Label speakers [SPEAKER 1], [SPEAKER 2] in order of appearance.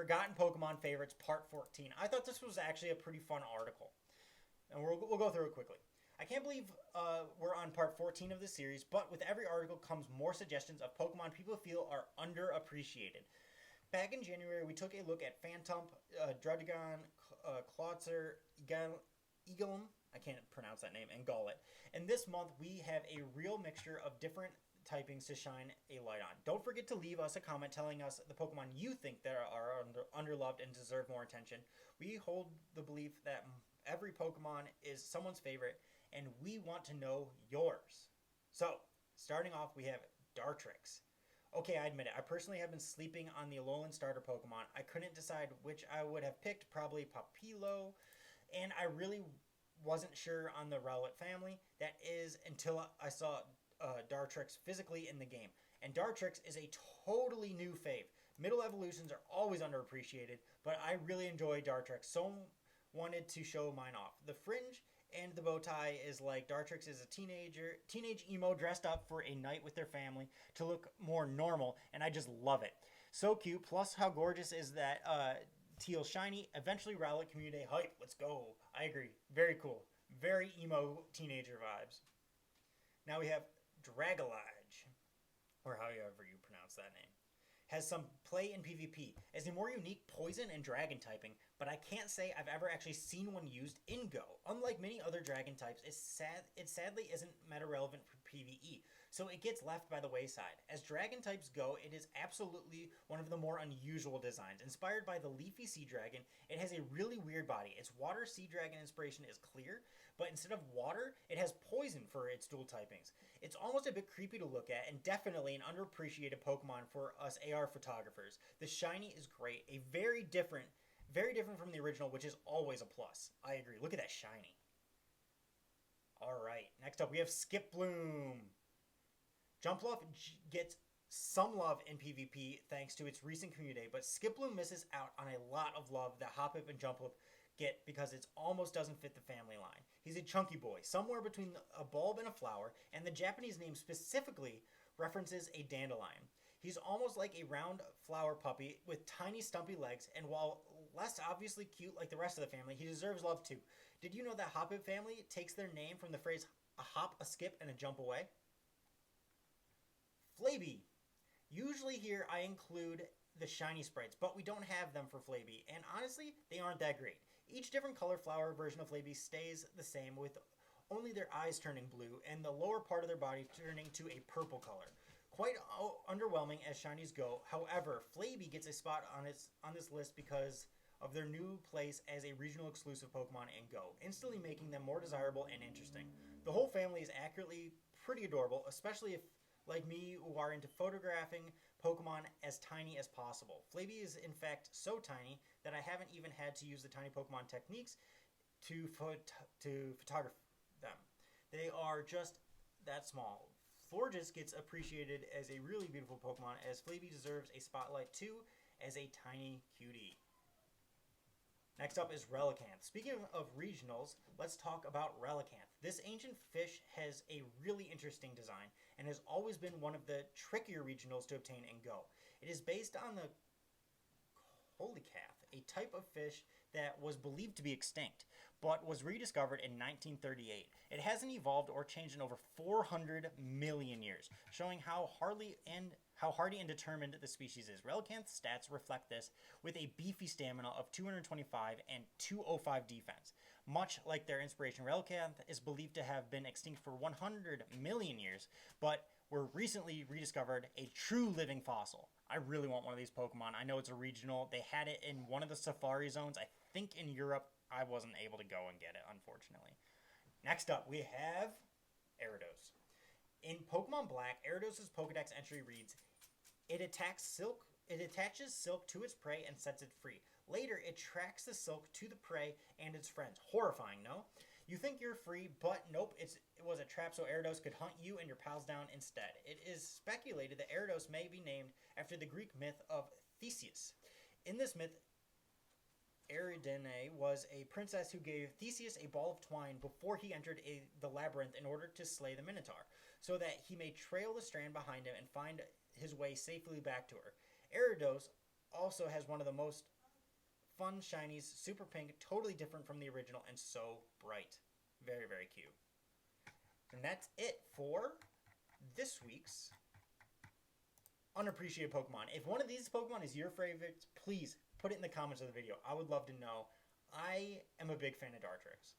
[SPEAKER 1] Forgotten Pokemon Favorites Part 14. I thought this was actually a pretty fun article, and we'll go through it quickly. I can't believe we're on part 14 of this series, but with every article comes more suggestions of Pokemon people feel are underappreciated. Back in January, we took a look at Phantump, Druddigon, Clawitzer, Eaglem, I can't pronounce that name, and Gullet. And this month, we have a real mixture of different typings to shine a light on. Don't forget to leave us a comment telling us the Pokemon you think that are underloved and deserve more attention. We hold the belief that every Pokemon is someone's favorite, and we want to know yours. So, starting off, we have Dartrix. Okay, I admit it. I personally have been sleeping on the Alolan starter Pokemon. I couldn't decide which I would have picked, probably Papilo, and I really wasn't sure on the Rowlet family. That is until I saw Dartrix physically in the game. And Dartrix is a totally new fave. Middle evolutions are always underappreciated, but I really enjoy Dartrix, so wanted to show mine off. The fringe and the bow tie is like Dartrix is a teenage emo dressed up for a night with their family to look more normal, and I just love it. So cute, plus how gorgeous is that teal shiny. Eventually Rowlet Community hype, let's go. I agree, very cool. Very emo teenager vibes. Now we have Dragalage, or however you pronounce that name. Has some play in PvP as a more unique poison and dragon typing, but I can't say I've ever actually seen one used in Go. Unlike many other dragon types, it sadly isn't meta relevant for PvE, so it gets left by the wayside. As dragon types go, it is absolutely one of the more unusual designs. Inspired by the leafy sea dragon, it has a really weird body. Its water sea dragon inspiration is clear, but instead of water, it has poison for its dual typings. It's almost a bit creepy to look at, and definitely an underappreciated Pokemon for us AR photographers. The shiny is great, very different from the original, which is always a plus. I agree. Look at that shiny. Alright, next up we have Skiploom. Jumpluff gets some love in PvP thanks to its recent community, but Skiploom misses out on a lot of love that Hoppip and Jumpluff get because it almost doesn't fit the family line. He's a chunky boy, somewhere between a bulb and a flower, and the Japanese name specifically references a dandelion. He's almost like a round flower puppy with tiny stumpy legs, and while less obviously cute like the rest of the family, he deserves love too. Did you know that Hoppip family takes their name from the phrase a hop, a skip, and a jump away? Flaby. Usually here I include the shiny sprites, but we don't have them for Flaby, and honestly, they aren't that great. Each different color flower version of Flaby stays the same, with only their eyes turning blue and the lower part of their body turning to a purple color. Quite underwhelming as shinies go. However, Flaby gets a spot on this list because of their new place as a regional exclusive Pokemon in Go, instantly making them more desirable and interesting. The whole family is accurately pretty adorable, especially if, like me, who are into photographing Pokemon as tiny as possible. Flaby is in fact so tiny that I haven't even had to use the tiny Pokemon techniques to photograph them. They are just that small. Florges gets appreciated as a really beautiful Pokemon, as Flaby deserves a spotlight too as a tiny cutie. Next up is Relicanth. Speaking of regionals, let's talk about Relicanth. This ancient fish has a really interesting design and has always been one of the trickier regionals to obtain and Go. It is based on the Relicanth, a type of fish that was believed to be extinct, but was rediscovered in 1938. It hasn't evolved or changed in over 400 million years, showing how hardy and determined the species is. Relicanth's stats reflect this, with a beefy stamina of 225 and 205 defense. Much like their inspiration, Relicanth is believed to have been extinct for 100 million years, but were recently rediscovered, a true living fossil. I really want one of these Pokemon. I know it's a regional. They had it in one of the safari zones. I think in Europe. I wasn't able to go and get it, unfortunately. Next up, we have Aridos. In Pokemon Black, Aridos' Pokedex entry reads, it attaches silk to its prey and sets it free. Later, it tracks the silk to the prey and its friends. Horrifying, no? You think you're free, but nope, it was a trap so Aridos could hunt you and your pals down instead. It is speculated that Aridos may be named after the Greek myth of Theseus. In this myth, Ariadne was a princess who gave Theseus a ball of twine before he entered the labyrinth in order to slay the Minotaur, so that he may trail the strand behind him and find his way safely back to her. Aridos also has one of the most fun shinies, super pink, totally different from the original, and so bright. Very, very cute. And that's it for this week's Unappreciated Pokemon. If one of these Pokemon is your favorite, please put it in the comments of the video. I would love to know. I am a big fan of Dartrix.